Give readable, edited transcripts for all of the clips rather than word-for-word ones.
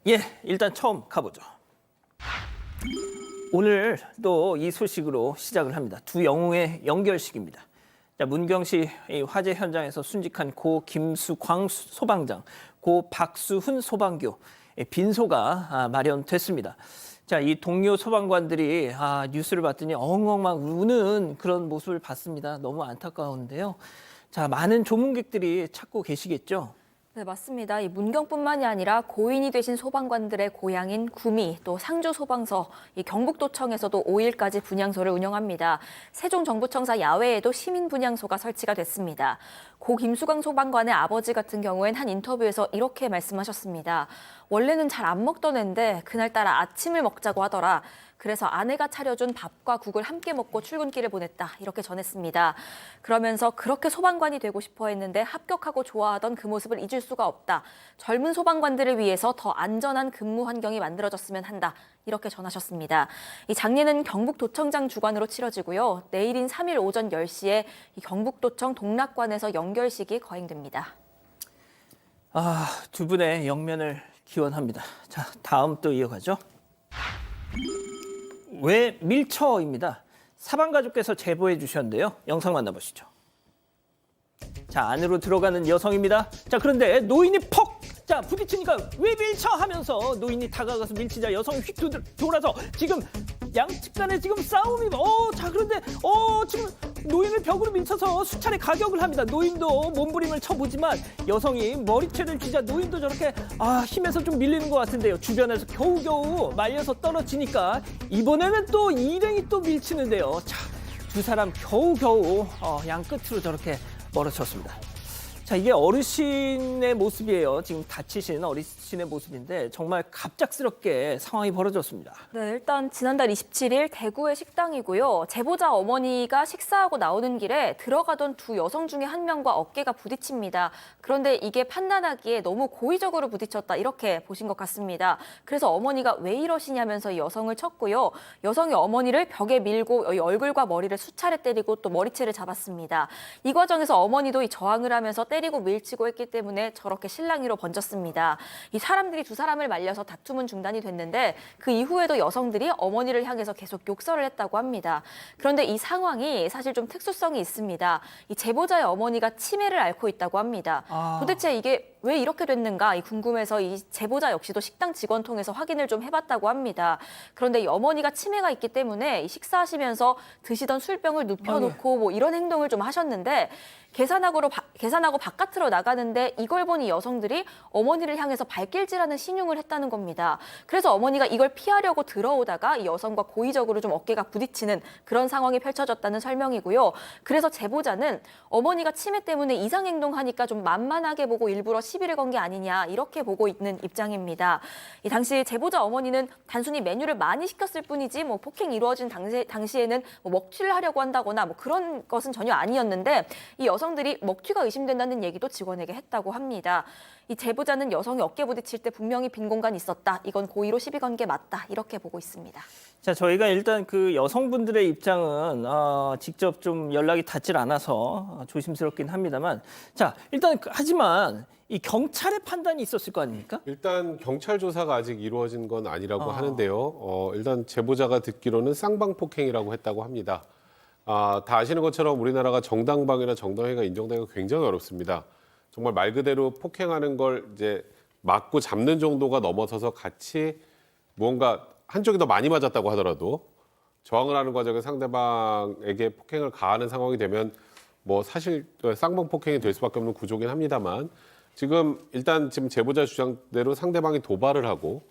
예, 일단 처음 가보죠. 오늘 또 이 소식으로 시작을 합니다. 두 영웅의 연결식입니다. 자, 문경시 이 화재 현장에서 순직한 고 김수광 소방장, 고 박수훈 소방교 빈소가 마련됐습니다. 자, 이 동료 소방관들이 뉴스를 봤더니 엉엉 막 우는 그런 모습을 봤습니다. 너무 안타까운데요. 자, 많은 조문객들이 찾고 계시겠죠? 네, 맞습니다. 이 문경뿐만이 아니라 고인이 되신 소방관들의 고향인 구미, 또 상주 소방서, 이 경북도청에서도 5일까지 분향소를 운영합니다. 세종정부청사 야외에도 시민 분향소가 설치가 됐습니다. 고 김수광 소방관의 아버지 같은 경우엔 한 인터뷰에서 이렇게 말씀하셨습니다. 원래는 잘 안 먹던 앤데 그날따라 아침을 먹자고 하더라. 그래서 아내가 차려준 밥과 국을 함께 먹고 출근길을 보냈다. 이렇게 전했습니다. 그러면서 그렇게 소방관이 되고 싶어 했는데 합격하고 좋아하던 그 모습을 잊을 수가 없다. 젊은 소방관들을 위해서 더 안전한 근무 환경이 만들어졌으면 한다. 이렇게 전하셨습니다. 이 장례는 경북도청장 주관으로 치러지고요. 내일인 3일 오전 10시에 이 경북도청 동락관에서 연결식이 거행됩니다. 두 분의 영면을 기원합니다. 자, 다음 또 이어가죠. 왜 밀쳐입니다. 사방가족께서 제보해 주셨는데요. 영상 만나보시죠. 자, 안으로 들어가는 여성입니다. 자, 그런데 노인이 퍽! 자, 부딪히니까 왜 밀쳐 하면서 노인이 다가가서 밀치자 여성이 휙 돌아서 지금 양측 간에 지금 싸움이 자, 그런데 지금 노인을 벽으로 밀쳐서 수차례 가격을 합니다. 노인도 몸부림을 쳐보지만 여성이 머리채를 쥐자 노인도 저렇게 힘에서 좀 밀리는 것 같은데요. 주변에서 겨우겨우 말려서 떨어지니까 이번에는 또 일행이 또 밀치는데요. 자, 두 사람 겨우겨우 양 끝으로 저렇게 멀어졌습니다. 자, 이게 어르신의 모습이에요. 지금 다치신 어르신의 모습인데 정말 갑작스럽게 상황이 벌어졌습니다. 네, 일단 지난달 27일 대구의 식당이고요. 제보자 어머니가 식사하고 나오는 길에 들어가던 두 여성 중에 한 명과 어깨가 부딪힙니다. 그런데 이게 판단하기에 너무 고의적으로 부딪혔다 이렇게 보신 것 같습니다. 그래서 어머니가 왜 이러시냐면서 이 여성을 쳤고요. 여성이 어머니를 벽에 밀고 얼굴과 머리를 수차례 때리고 또 머리채를 잡았습니다. 이 과정에서 어머니도 이 저항을 하면서 때리고 밀치고 했기 때문에 저렇게 실랑이로 번졌습니다. 이 사람들이 두 사람을 말려서 다툼은 중단이 됐는데 그 이후에도 여성들이 어머니를 향해서 계속 욕설을 했다고 합니다. 그런데 이 상황이 사실 좀 특수성이 있습니다. 이 제보자의 어머니가 치매를 앓고 있다고 합니다. 도대체 이게 왜 이렇게 됐는가 궁금해서 이 제보자 역시도 식당 직원 통해서 확인을 좀 해봤다고 합니다. 그런데 이 어머니가 치매가 있기 때문에 이 식사하시면서 드시던 술병을 눕혀놓고 뭐 이런 행동을 좀 하셨는데 계산하고 바깥으로 나가는데 이걸 보니 여성들이 어머니를 향해서 발길질하는 신용을 했다는 겁니다. 그래서 어머니가 이걸 피하려고 들어오다가 이 여성과 고의적으로 좀 어깨가 부딪히는 그런 상황이 펼쳐졌다는 설명이고요. 그래서 제보자는 어머니가 치매 때문에 이상 행동하니까 좀 만만하게 보고 일부러 시비를 건 게 아니냐 이렇게 보고 있는 입장입니다. 이 당시 제보자 어머니는 단순히 메뉴를 많이 시켰을 뿐이지 뭐 폭행이 이루어진 당시에는 뭐 먹튀를 하려고 한다거나 뭐 그런 것은 전혀 아니었는데 이 여성들이 먹튀가 의심된다는 얘기도 직원에게 했다고 합니다. 이 제보자는 여성이 어깨 부딪힐 때 분명히 빈 공간이 있었다. 이건 고의로 시비 건 게 맞다. 이렇게 보고 있습니다. 자, 저희가 일단 그 여성분들의 입장은 직접 좀 연락이 닿질 않아서 조심스럽긴 합니다만, 자, 일단 하지만 이 경찰의 판단이 있었을 거 아닙니까? 일단 경찰 조사가 아직 이루어진 건 아니라고 하는데요. 일단 제보자가 듣기로는 쌍방폭행이라고 했다고 합니다. 다 아시는 것처럼 우리나라가 정당방위나 정당회의가 인정되기가 굉장히 어렵습니다. 정말 말 그대로 폭행하는 걸 이제 맞고 잡는 정도가 넘어서서 같이 무언가 한쪽이 더 많이 맞았다고 하더라도 저항을 하는 과정에 상대방에게 폭행을 가하는 상황이 되면 뭐 사실 쌍방 폭행이 될 수밖에 없는 구조긴 합니다만 지금 제보자 주장대로 상대방이 도발을 하고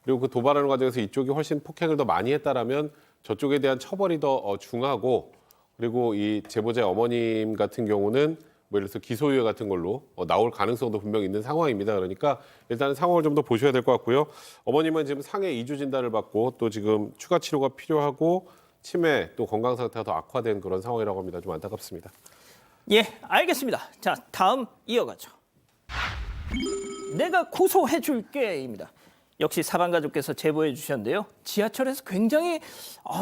그리고 그 도발하는 과정에서 이쪽이 훨씬 폭행을 더 많이 했다라면 저쪽에 대한 처벌이 더 중하고 그리고 이 제보자의 어머님 같은 경우는 뭐 예를 들어서 기소유예 같은 걸로 나올 가능성도 분명히 있는 상황입니다. 그러니까 일단은 상황을 좀 더 보셔야 될 것 같고요. 어머님은 지금 상해 2주 진단을 받고 또 지금 추가 치료가 필요하고 치매 또 건강 상태가 더 악화된 그런 상황이라고 합니다. 좀 안타깝습니다. 예, 알겠습니다. 자, 다음 이어가죠. 내가 고소해 줄게입니다. 역시 사방가족께서 제보해 주셨는데요. 지하철에서 굉장히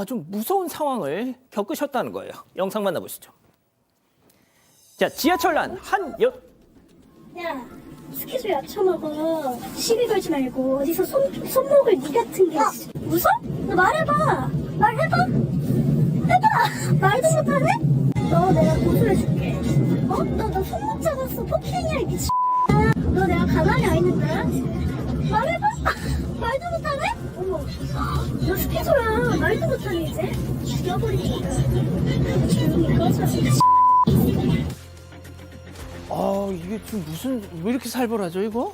좀 무서운 상황을 겪으셨다는 거예요. 영상 만나보시죠. 자, 지하철 안 한 야, 스케줄 약쳐먹어. 시비 걸지 말고 어디서 손목을 니 같은 게 웃어? 너 말해봐. 말해봐. 해봐. 말도 못하네? 너 내가 고소해줄게. 어? 너 손목 잡았어. 폭행이야 이 미친. 너 내가 가만히 안 있는 거야? 말해봐. 말도 못하네? 어머. 너 스케줄아. 말도 못하네 이제. 죽여버리니까. 조용히 꺼져. 이게 좀 왜 이렇게 살벌하죠, 이거?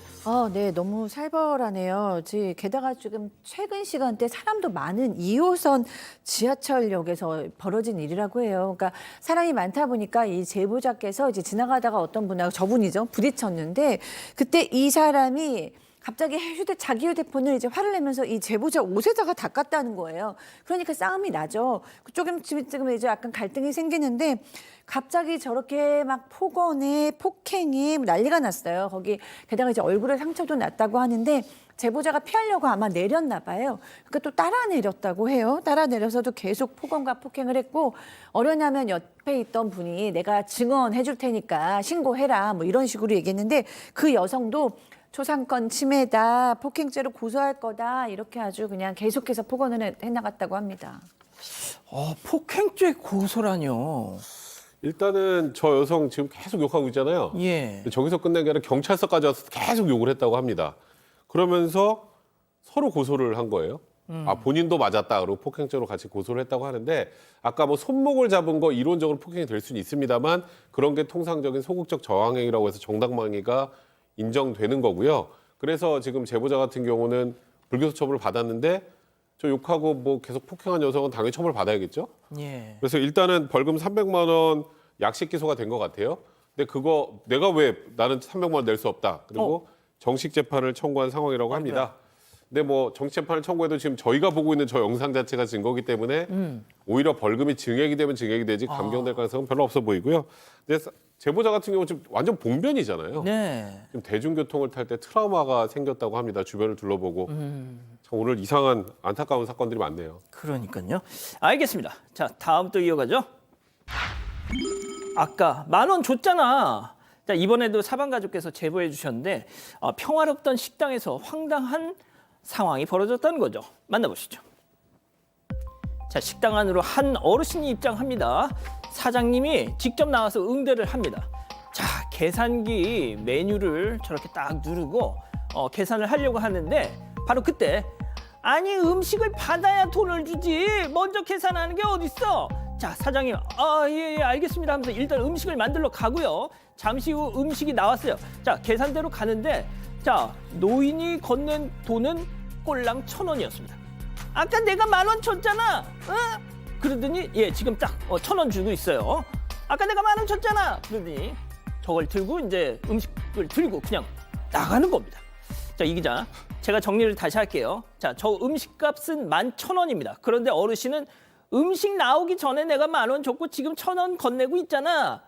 네, 너무 살벌하네요. 게다가 지금 최근 시간대 사람도 많은 2호선 지하철역에서 벌어진 일이라고 해요. 그러니까 사람이 많다 보니까 이 제보자께서 이제 지나가다가 어떤 분하고 저분이죠, 부딪혔는데 그때 이 사람이 갑자기 자기 휴대폰을 이제 화를 내면서 이 제보자 옷에다가 닦았다는 거예요. 그러니까 싸움이 나죠. 조금 이제 약간 갈등이 생기는데 갑자기 저렇게 막 폭행에 난리가 났어요. 거기 게다가 이제 얼굴에 상처도 났다고 하는데 제보자가 피하려고 아마 내렸나 봐요. 그러니까 또 따라 내렸다고 해요. 따라 내려서도 계속 폭언과 폭행을 했고 어려냐면 옆에 있던 분이 내가 증언해 줄 테니까 신고해라 뭐 이런 식으로 얘기했는데 그 여성도 초상권 침해다, 폭행죄로 고소할 거다 이렇게 아주 그냥 계속해서 폭언을 해나갔다고 합니다. 폭행죄 고소라뇨. 일단은 저 여성 지금 계속 욕하고 있잖아요. 예. 저기서 끝낸 게 아니라 경찰서까지 와서 계속 욕을 했다고 합니다. 그러면서 서로 고소를 한 거예요. 본인도 맞았다. 그리고 폭행죄로 같이 고소를 했다고 하는데 아까 뭐 손목을 잡은 거 이론적으로 폭행이 될 수는 있습니다만 그런 게 통상적인 소극적 저항행위라고 해서 정당방위가 인정되는 거고요. 그래서 지금 제보자 같은 경우는 불기소 처분을 받았는데 저 욕하고 뭐 계속 폭행한 여성은 당연히 처벌을 받아야겠죠. 예. 그래서 일단은 벌금 300만 원 약식 기소가 된 것 같아요. 근데 그거 내가 왜 나는 300만 원 낼 수 없다. 그리고 정식 재판을 청구한 상황이라고 합니다. 근데 뭐 정식 재판을 청구해도 지금 저희가 보고 있는 저 영상 자체가 증거기 때문에 오히려 벌금이 증액이 되면 증액이 되지 감경될 가능성은 별로 없어 보이고요. 근데 제보자 같은 경우 지금 완전 봉변이잖아요. 네. 지금 대중교통을 탈 때 트라우마가 생겼다고 합니다. 주변을 둘러보고. 참 오늘 이상한 안타까운 사건들이 많네요. 그러니까요. 알겠습니다. 자, 다음 또 이어가죠. 아까 10,000원 줬잖아. 자, 이번에도 사방가족께서 제보해 주셨는데 평화롭던 식당에서 황당한 상황이 벌어졌다는 거죠. 만나보시죠. 자, 식당 안으로 한 어르신이 입장합니다. 사장님이 직접 나와서 응대를 합니다. 자, 계산기 메뉴를 저렇게 딱 누르고 계산을 하려고 하는데 바로 그때 아니 음식을 받아야 돈을 주지 먼저 계산하는 게 어딨어. 자, 사장님 예, 알겠습니다 하면서 일단 음식을 만들러 가고요. 잠시 후 음식이 나왔어요. 자, 계산대로 가는데 자, 노인이 건넨 돈은 꼴랑 1,000원이었습니다. 아까 내가 10,000원 줬잖아. 그러더니 지금 딱 1,000원 주고 있어요. 아까 내가 10,000원 줬잖아. 그러더니 저걸 들고 이제 음식을 들고 그냥 나가는 겁니다. 자, 이 기자, 제가 정리를 다시 할게요. 자, 저 음식값은 11,000원입니다. 그런데 어르신은 음식 나오기 전에 내가 10,000원 줬고 지금 1,000원 건네고 있잖아.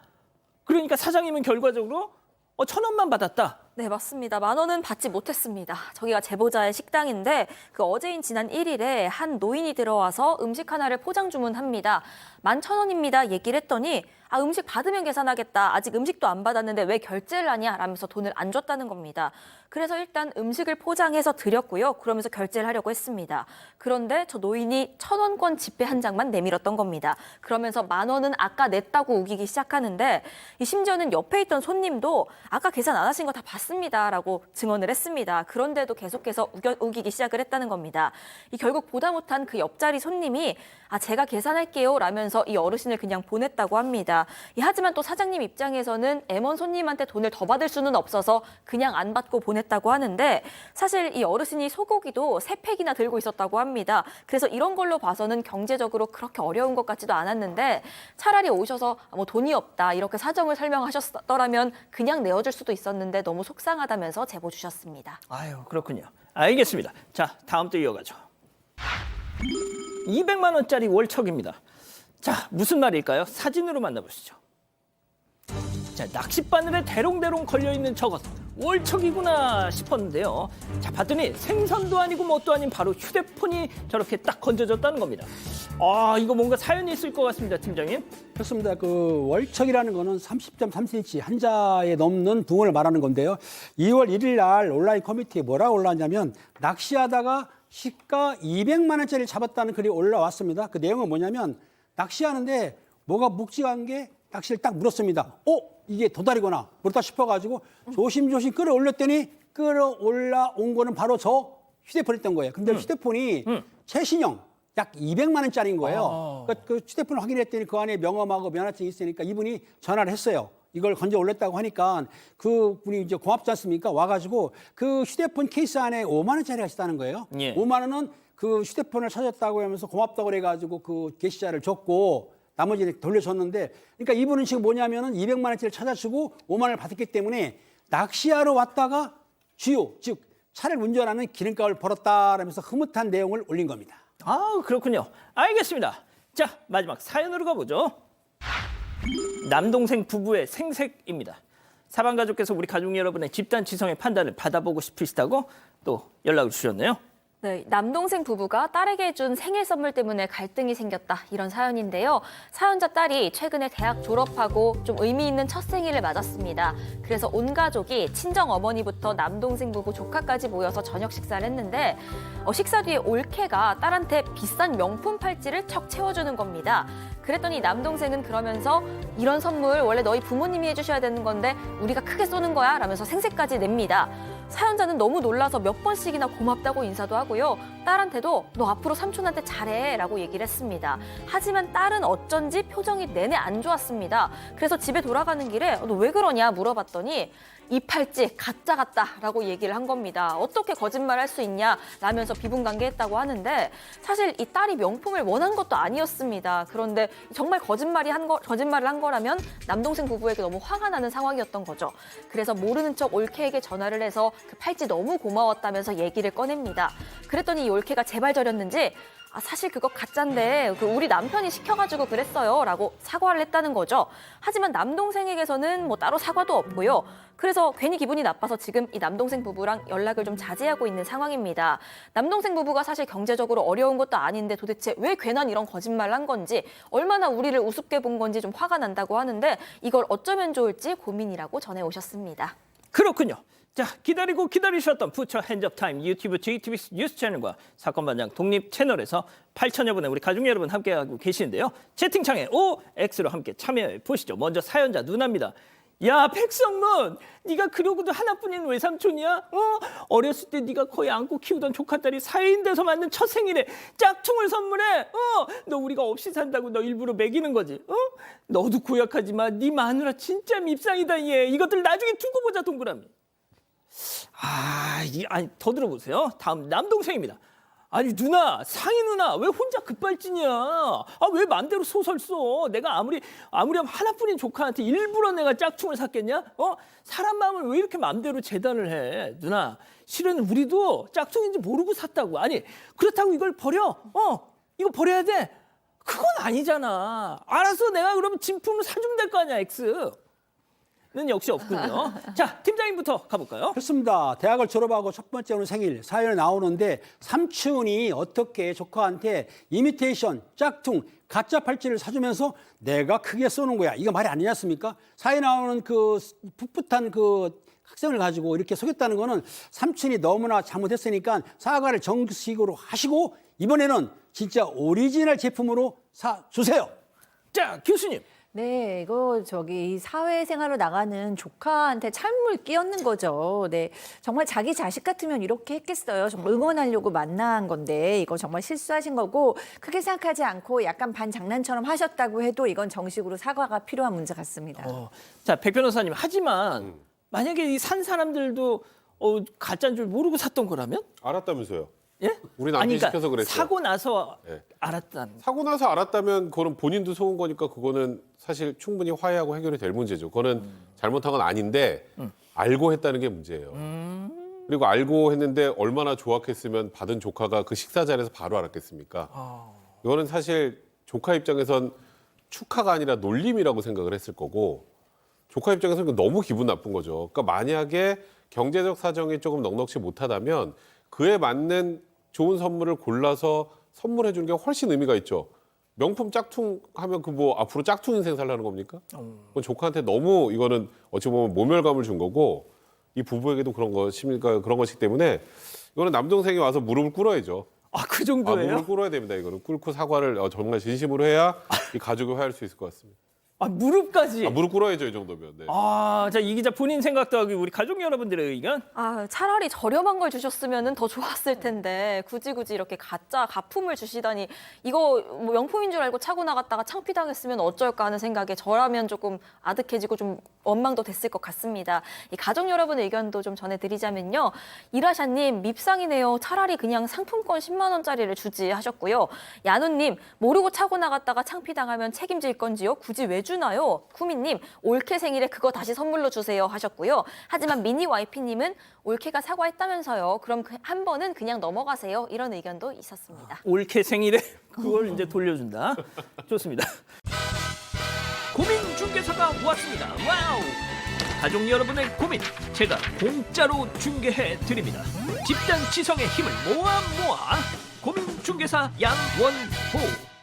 그러니까 사장님은 결과적으로 1,000원만 받았다. 네, 맞습니다. 10,000원은 받지 못했습니다. 저기가 제보자의 식당인데 어제인 지난 1일에 한 노인이 들어와서 음식 하나를 포장 주문합니다. 11,000원입니다. 얘기를 했더니 음식 받으면 계산하겠다. 아직 음식도 안 받았는데 왜 결제를 하냐? 라면서 돈을 안 줬다는 겁니다. 그래서 일단 음식을 포장해서 드렸고요. 그러면서 결제를 하려고 했습니다. 그런데 저 노인이 1,000원권 지폐 한 장만 내밀었던 겁니다. 그러면서 10,000원은 아까 냈다고 우기기 시작하는데 심지어는 옆에 있던 손님도 아까 계산 안 하신 거 다 봤습니다. 라고 증언을 했습니다. 그런데도 계속해서 우기기 시작을 했다는 겁니다. 결국 보다 못한 그 옆자리 손님이 제가 계산할게요. 라면서 이 어르신을 그냥 보냈다고 합니다. 하지만 또 사장님 입장에서는 M1 손님한테 돈을 더 받을 수는 없어서 그냥 안 받고 보냈다고 하는데 사실 이 어르신이 소고기도 3팩이나 들고 있었다고 합니다. 그래서 이런 걸로 봐서는 경제적으로 그렇게 어려운 것 같지도 않았는데 차라리 오셔서 뭐 돈이 없다 이렇게 사정을 설명하셨더라면 그냥 내어줄 수도 있었는데 너무 속상하다면서 제보 주셨습니다. 아유, 그렇군요. 알겠습니다. 자, 다음 또 이어가죠. 200만 원짜리 월척입니다. 자, 무슨 말일까요? 사진으로 만나보시죠. 자, 낚싯바늘에 대롱대롱 걸려있는 저것 월척이구나 싶었는데요. 자, 봤더니 생선도 아니고 뭣도 아닌 바로 휴대폰이 저렇게 딱 건져졌다는 겁니다. 아, 이거 뭔가 사연이 있을 것 같습니다, 팀장님. 그렇습니다. 그 월척이라는 거는 30.3cm 한자에 넘는 붕어를 말하는 건데요. 2월 1일 날 온라인 커뮤니티에 뭐라고 올라왔냐면 낚시하다가 시가 200만 원짜리를 잡았다는 글이 올라왔습니다. 그 내용은 뭐냐면 낚시하는데 뭐가 묵직한 게 낚시를 딱 물었습니다. 이게 도다리구나. 물었다 싶어가지고 조심조심 끌어올렸더니 끌어올라온 거는 바로 저 휴대폰이었던 거예요. 근데 휴대폰이 최신형 약 200만 원짜리인 거예요. 그러니까 그 휴대폰을 확인했더니 그 안에 명함하고 면허증이 있으니까 이분이 전화를 했어요. 이걸 건져 올렸다고 하니까 그 분이 이제 고맙지 않습니까? 와가지고 그 휴대폰 케이스 안에 5만 원짜리가 있다는 거예요. 예. 5만 원은 그 휴대폰을 찾았다고 하면서 고맙다고 그래가지고 그 게시자를 줬고 나머지는 돌려줬는데, 그러니까 이분은 지금 뭐냐면은 200만 원짜리를 찾아주고 5만 원을 받았기 때문에 낚시하러 왔다가 주요, 즉 차를 운전하는 기름값을 벌었다라면서 흐뭇한 내용을 올린 겁니다. 아, 그렇군요. 알겠습니다. 자, 마지막 사연으로 가보죠. 남동생 부부의 생색입니다. 사방가족께서 우리 가족 여러분의 집단 지성의 판단을 받아보고 싶으시다고 또 연락을 주셨네요. 네, 남동생 부부가 딸에게 준 생일 선물 때문에 갈등이 생겼다, 이런 사연인데요. 사연자 딸이 최근에 대학 졸업하고 좀 의미 있는 첫 생일을 맞았습니다. 그래서 온 가족이 친정 어머니부터 남동생 부부 조카까지 모여서 저녁 식사를 했는데 식사 뒤에 올케가 딸한테 비싼 명품 팔찌를 척 채워주는 겁니다. 그랬더니 남동생은 그러면서 이런 선물 원래 너희 부모님이 해주셔야 되는 건데 우리가 크게 쏘는 거야 라면서 생색까지 냅니다. 사연자는 너무 놀라서 몇 번씩이나 고맙다고 인사도 하고요. 딸한테도 너 앞으로 삼촌한테 잘해 라고 얘기를 했습니다. 하지만 딸은 어쩐지 표정이 내내 안 좋았습니다. 그래서 집에 돌아가는 길에 너 왜 그러냐 물어봤더니 이 팔찌 가짜 같다라고 얘기를 한 겁니다. 어떻게 거짓말할 수 있냐 라면서 비분간계했다고 하는데 사실 이 딸이 명품을 원한 것도 아니었습니다. 그런데 정말 거짓말을 한 거라면 남동생 부부에게 너무 화가 나는 상황이었던 거죠. 그래서 모르는 척 올케에게 전화를 해서 그 팔찌 너무 고마웠다면서 얘기를 꺼냅니다. 그랬더니 이 올케가 제발 저렸는지 사실 그거 가짜인데 우리 남편이 시켜가지고 그랬어요 라고 사과를 했다는 거죠. 하지만 남동생에게서는 뭐 따로 사과도 없고요. 그래서 괜히 기분이 나빠서 지금 이 남동생 부부랑 연락을 좀 자제하고 있는 상황입니다. 남동생 부부가 사실 경제적으로 어려운 것도 아닌데 도대체 왜 괜한 이런 거짓말을 한 건지, 얼마나 우리를 우습게 본 건지 좀 화가 난다고 하는데 이걸 어쩌면 좋을지 고민이라고 전해오셨습니다. 그렇군요. 자, 기다리고 기다리셨던 부처 핸즈업 타임 유튜브 JTBC 뉴스 채널과 사건 반장 독립 채널에서 8천여 분의 우리 가족 여러분 함께하고 계시는데요. 채팅창에 OX로 함께 참여해 보시죠. 먼저 사연자 누나입니다. 야, 백성문, 네가 그러고도 하나뿐인 외삼촌이야? 어렸을 때 네가 거의 안고 키우던 조카딸이 사회인 돼서 맞는 첫 생일에 짝퉁을 선물해? 너 우리가 없이 산다고 너 일부러 먹이는 거지? 너도 고약하지 마. 네 마누라 진짜 밉상이다 얘. 이것들 나중에 두고 보자 동그라미. 아니 더 들어보세요. 다음 남동생입니다. 아니 누나, 상희 누나 왜 혼자 급발진이야? 왜 맘대로 소설 써? 내가 아무리 하나뿐인 조카한테 일부러 내가 짝퉁을 샀겠냐? 사람 마음을 왜 이렇게 맘대로 재단을 해? 누나, 실은 우리도 짝퉁인지 모르고 샀다고. 아니 그렇다고 이걸 버려? 이거 버려야 돼? 그건 아니잖아. 알았어, 내가 그러면 진품을 사주면 될 거 아니야, X. 는 역시 없군요. 자, 팀장님부터 가볼까요? 그렇습니다. 대학을 졸업하고 첫 번째 오는 생일 사연에 나오는데 삼촌이 어떻게 조카한테 이미테이션, 짝퉁, 가짜 팔찌를 사주면서 내가 크게 쏘는 거야. 이거 말이 아니지 않습니까? 사연에 나오는 그 풋풋한 그 학생을 가지고 이렇게 속였다는 거는 삼촌이 너무나 잘못했으니까 사과를 정식으로 하시고 이번에는 진짜 오리지널 제품으로 사주세요. 자, 교수님. 네, 이거 사회생활로 나가는 조카한테 찬물 끼얹는 거죠. 네, 정말 자기 자식 같으면 이렇게 했겠어요. 정말 응원하려고 만난 건데 이거 정말 실수하신 거고 크게 생각하지 않고 약간 반장난처럼 하셨다고 해도 이건 정식으로 사과가 필요한 문제 같습니다. 자, 백 변호사님. 하지만 만약에 이 산 사람들도 가짜인 줄 모르고 샀던 거라면? 알았다면서요? 예? 우리 남편이 그러니까 시켜서 그랬어요. 사고 나서 네. 알았다는. 사고 나서 알았다면 그거는 본인도 속은 거니까 그거는 사실 충분히 화해하고 해결이 될 문제죠. 그거는 잘못한 건 아닌데 알고 했다는 게 문제예요. 그리고 알고 했는데 얼마나 조악했으면 받은 조카가 그 식사 자리에서 바로 알았겠습니까? 이거는 사실 조카 입장에선 축하가 아니라 놀림이라고 생각을 했을 거고 조카 입장에서는 너무 기분 나쁜 거죠. 그러니까 만약에 경제적 사정이 조금 넉넉치 못하다면 그에 맞는 좋은 선물을 골라서 선물해 주는 게 훨씬 의미가 있죠. 명품 짝퉁 하면 그 뭐 앞으로 짝퉁 인생 살라는 겁니까? 그건 조카한테 너무 이거는 어찌 보면 모멸감을 준 거고 이 부부에게도 그런 것입니까? 그런 것이기 때문에 이거는 남동생이 와서 무릎을 꿇어야죠. 아, 그 정도예요? 무릎을 꿇어야 됩니다. 이거는 꿇고 사과를 정말 진심으로 해야 이 가족이 화해할 수 있을 것 같습니다. 아, 무릎까지. 무릎 꿇어야죠, 이 정도면. 네. 아, 자, 이 기자 본인 생각도 하고 우리 가족 여러분들의 의견. 아, 차라리 저렴한 걸 주셨으면 더 좋았을 텐데 굳이 이렇게 가짜 가품을 주시다니 이거 뭐 명품인 줄 알고 차고 나갔다가 창피당했으면 어쩔까 하는 생각에 저라면 조금 아득해지고 좀 원망도 됐을 것 같습니다. 이 가족 여러분의 의견도 좀 전해드리자면요. 이라샤님 밉상이네요. 차라리 그냥 상품권 10만 원짜리를 주지 하셨고요. 야누님 모르고 차고 나갔다가 창피당하면 책임질 건지요? 굳이 왜 주나요? 쿠미님 올케 생일에 그거 다시 선물로 주세요 하셨고요. 하지만 미니 YP님은 올케가 사과했다면서요. 그럼 한 번은 그냥 넘어가세요. 이런 의견도 있었습니다. 올케 생일에 그걸 이제 돌려준다. 좋습니다. 고민 중개사가 왔습니다. 와우! 가족 여러분의 고민 제가 공짜로 중개해 드립니다. 집단 지성의 힘을 모아 고민 중개사 양원호.